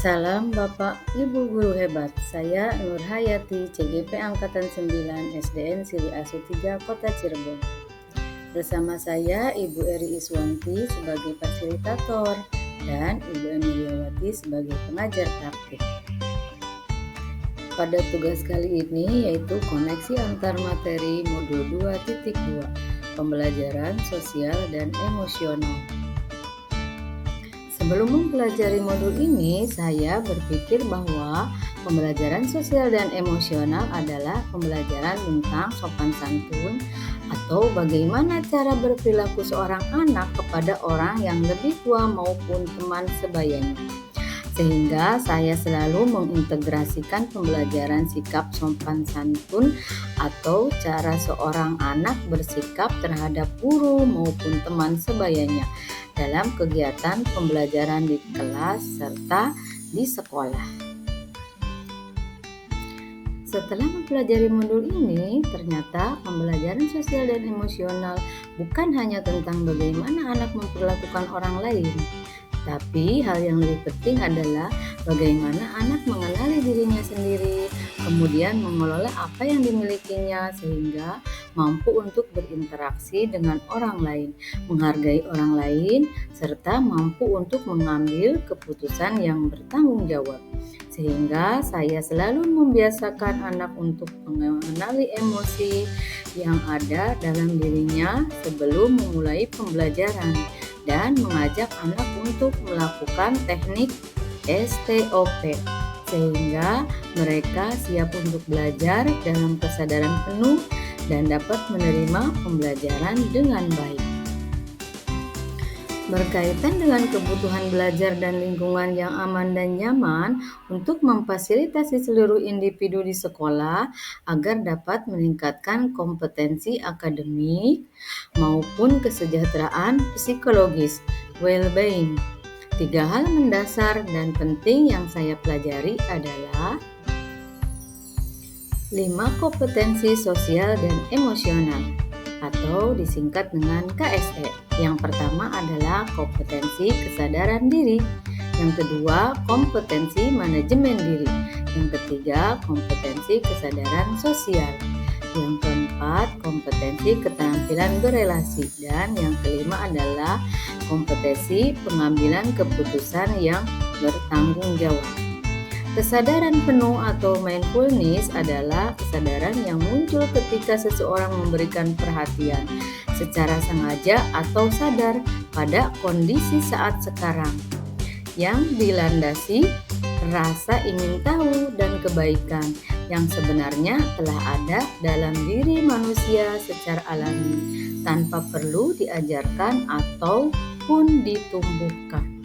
Salam Bapak Ibu Guru Hebat, saya Nur Hayati, CGP Angkatan 9 SDN Sri Asih 3 Kota Cirebon. Bersama saya Ibu Eri Iswanti sebagai fasilitator dan Ibu Emiliawati sebagai pengajar praktik. Pada tugas kali ini yaitu koneksi antar materi modul 2.2, pembelajaran sosial dan emosional. Sebelum mempelajari modul ini, saya berpikir bahwa pembelajaran sosial dan emosional adalah pembelajaran tentang sopan santun atau bagaimana cara berperilaku seorang anak kepada orang yang lebih tua maupun teman sebayanya. Sehingga saya selalu mengintegrasikan pembelajaran sikap sopan santun atau cara seorang anak bersikap terhadap guru maupun teman sebayanya dalam kegiatan pembelajaran di kelas serta di sekolah. Setelah mempelajari modul ini, ternyata pembelajaran sosial dan emosional bukan hanya tentang bagaimana anak memperlakukan orang lain, tapi hal yang lebih penting adalah bagaimana anak mengenali dirinya sendiri, kemudian mengelola apa yang dimilikinya sehingga mampu untuk berinteraksi dengan orang lain, menghargai orang lain, serta mampu untuk mengambil keputusan yang bertanggung jawab. Sehingga saya selalu membiasakan anak untuk mengenali emosi yang ada dalam dirinya sebelum memulai pembelajaran dan mengajak anak untuk melakukan teknik STOP sehingga mereka siap untuk belajar dalam kesadaran penuh dan dapat menerima pembelajaran dengan baik. Berkaitan dengan kebutuhan belajar dan lingkungan yang aman dan nyaman untuk memfasilitasi seluruh individu di sekolah agar dapat meningkatkan kompetensi akademik maupun kesejahteraan psikologis, well-being. 3 hal mendasar dan penting yang saya pelajari adalah 5 kompetensi sosial dan emosional atau disingkat dengan KSE. Yang pertama adalah kompetensi kesadaran diri. Yang kedua, kompetensi manajemen diri. Yang ketiga, kompetensi kesadaran sosial. Yang keempat, kompetensi keterampilan berelasi. Dan yang kelima adalah kompetensi pengambilan keputusan yang bertanggung jawab. Kesadaran penuh atau mindfulness adalah kesadaran yang muncul ketika seseorang memberikan perhatian secara sengaja atau sadar pada kondisi saat sekarang yang dilandasi rasa ingin tahu dan kebaikan yang sebenarnya telah ada dalam diri manusia secara alami tanpa perlu diajarkan ataupun ditumbuhkan.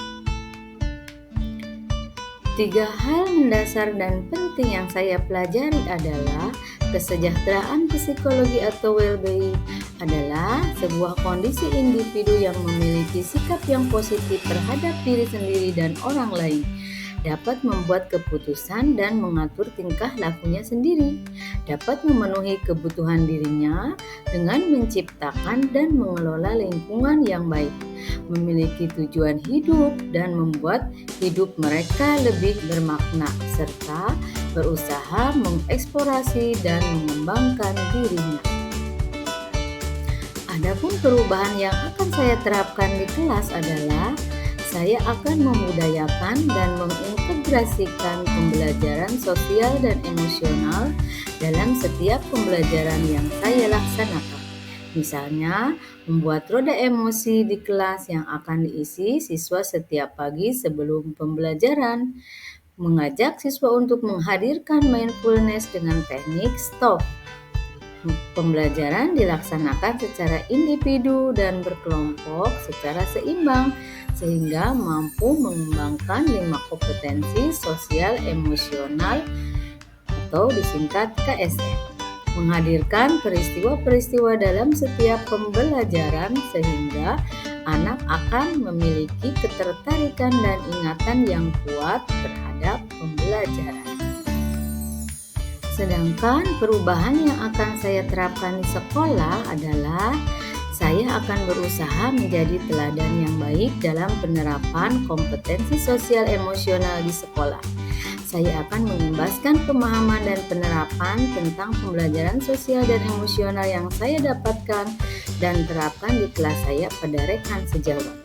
3 hal mendasar dan penting yang saya pelajari adalah kesejahteraan psikologi atau well-being adalah sebuah kondisi individu yang memiliki sikap yang positif terhadap diri sendiri dan orang lain, dapat membuat keputusan dan mengatur tingkah lakunya sendiri, dapat memenuhi kebutuhan dirinya dengan menciptakan dan mengelola lingkungan yang baik, memiliki tujuan hidup dan membuat hidup mereka lebih bermakna, serta berusaha mengeksplorasi dan mengembangkan dirinya. Adapun perubahan yang akan saya terapkan di kelas adalah saya akan membudayakan dan mengintegrasikan pembelajaran sosial dan emosional dalam setiap pembelajaran yang saya laksanakan. Misalnya, membuat roda emosi di kelas yang akan diisi siswa setiap pagi sebelum pembelajaran, mengajak siswa untuk menghadirkan mindfulness dengan teknik STOP. Pembelajaran dilaksanakan secara individu dan berkelompok secara seimbang sehingga mampu mengembangkan 5 kompetensi sosial emosional atau disingkat KSE. Menghadirkan peristiwa-peristiwa dalam setiap pembelajaran sehingga anak akan memiliki ketertarikan dan ingatan yang kuat terhadap pembelajaran. Sedangkan perubahan yang akan saya terapkan di sekolah adalah Saya akan berusaha menjadi teladan yang baik dalam penerapan kompetensi sosial emosional di sekolah. Saya akan mengimbaskan pemahaman dan penerapan tentang pembelajaran sosial dan emosional yang saya dapatkan dan terapkan di kelas saya pada rekan sejawat.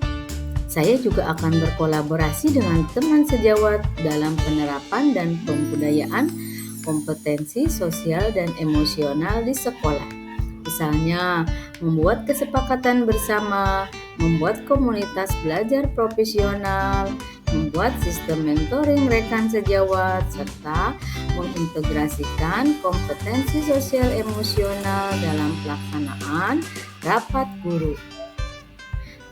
Saya juga akan berkolaborasi dengan teman sejawat dalam penerapan dan pembudayaan kompetensi sosial dan emosional di sekolah. Misalnya, membuat kesepakatan bersama, membuat komunitas belajar profesional, membuat sistem mentoring rekan sejawat, serta mengintegrasikan kompetensi sosial emosional dalam pelaksanaan rapat guru.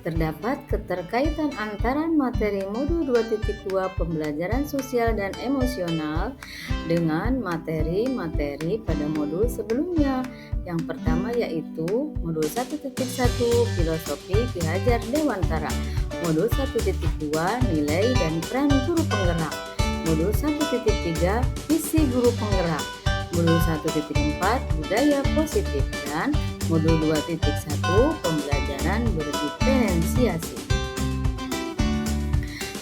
Terdapat keterkaitan antara materi modul 2.2 pembelajaran sosial dan emosional dengan materi-materi pada modul sebelumnya. Yang pertama yaitu modul 1.1 filosofi Ki Hajar Dewantara, modul 1.2 nilai dan peran guru penggerak, modul 1.3 visi guru penggerak, modul 1.4 budaya positif, dan modul 2.1 pembelajaran berdiferensiasi.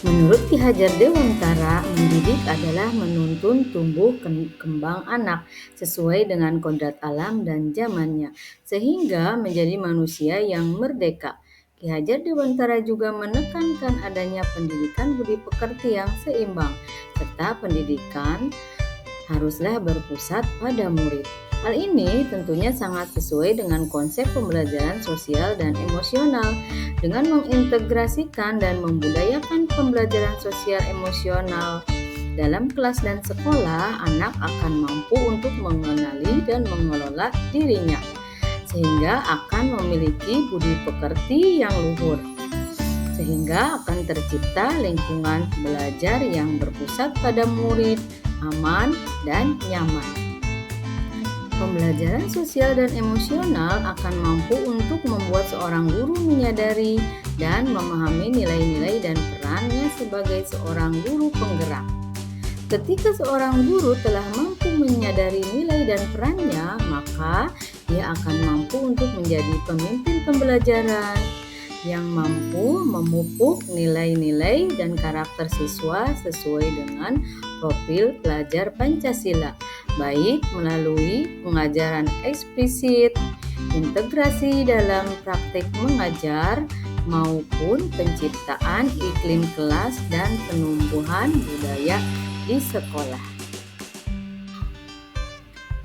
Menurut Ki Hajar Dewantara, mendidik adalah menuntun tumbuh kembang anak sesuai dengan kodrat alam dan zamannya, sehingga menjadi manusia yang merdeka. Ki Hajar Dewantara juga menekankan adanya pendidikan budi pekerti yang seimbang, serta pendidikan haruslah berpusat pada murid. Hal ini tentunya sangat sesuai dengan konsep pembelajaran sosial dan emosional. Dengan mengintegrasikan dan membudayakan pembelajaran sosial emosional dalam kelas dan sekolah, anak akan mampu untuk mengenali dan mengelola dirinya, sehingga akan memiliki budi pekerti yang luhur, sehingga akan tercipta lingkungan belajar yang berpusat pada murid, aman dan nyaman. Pembelajaran sosial dan emosional akan mampu untuk membuat seorang guru menyadari dan memahami nilai-nilai dan perannya sebagai seorang guru penggerak. Ketika seorang guru telah mampu menyadari nilai dan perannya, maka dia akan mampu untuk menjadi pemimpin pembelajaran yang mampu memupuk nilai-nilai dan karakter siswa sesuai dengan profil pelajar Pancasila, baik melalui pengajaran eksplisit, integrasi dalam praktik mengajar, maupun penciptaan iklim kelas dan penumbuhan budaya di sekolah.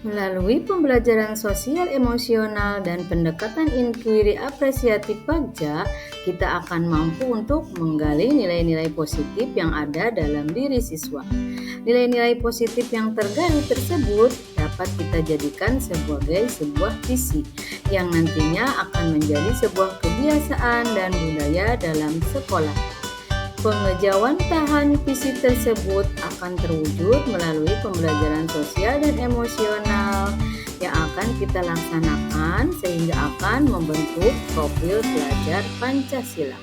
Melalui pembelajaran sosial emosional dan pendekatan inquiry apresiatif Bagja, kita akan mampu untuk menggali nilai-nilai positif yang ada dalam diri siswa. Nilai-nilai positif yang tergali tersebut dapat kita jadikan sebagai sebuah visi yang nantinya akan menjadi sebuah kebiasaan dan budaya dalam sekolah. Pengejawantahan visi tersebut akan terwujud melalui pembelajaran sosial dan emosional yang akan kita laksanakan sehingga akan membentuk profil pelajar Pancasila.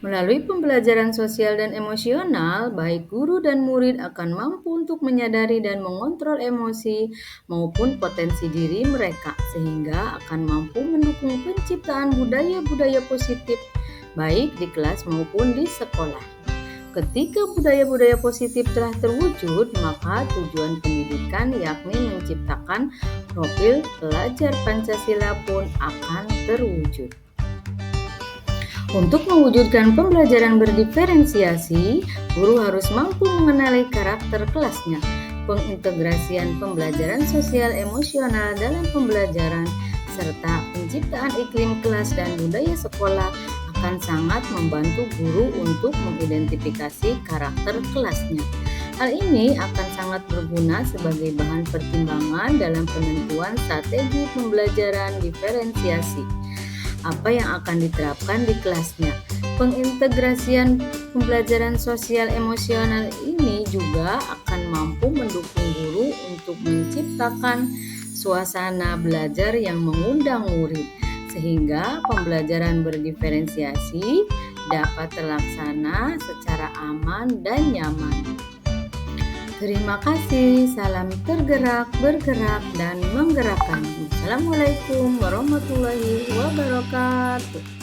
Melalui pembelajaran sosial dan emosional, baik guru dan murid akan mampu untuk menyadari dan mengontrol emosi maupun potensi diri mereka, sehingga akan mampu mendukung penciptaan budaya-budaya positif baik di kelas maupun di sekolah. Ketika budaya-budaya positif telah terwujud, maka tujuan pendidikan yakni menciptakan profil pelajar Pancasila pun akan terwujud. Untuk mewujudkan pembelajaran berdiferensiasi, guru harus mampu mengenali karakter kelasnya. Pengintegrasian pembelajaran sosial emosional dalam pembelajaran serta penciptaan iklim kelas dan budaya sekolah akan sangat membantu guru untuk mengidentifikasi karakter kelasnya. Hal ini akan sangat berguna sebagai bahan pertimbangan dalam penentuan strategi pembelajaran diferensiasi. Apa yang akan diterapkan di kelasnya. Pengintegrasian pembelajaran sosial emosional ini juga akan mampu mendukung guru untuk menciptakan suasana belajar yang mengundang murid, sehingga pembelajaran berdiferensiasi dapat terlaksana secara aman dan nyaman. Terima kasih, salam tergerak, bergerak, dan menggerakkan. Assalamualaikum warahmatullahi wabarakatuh.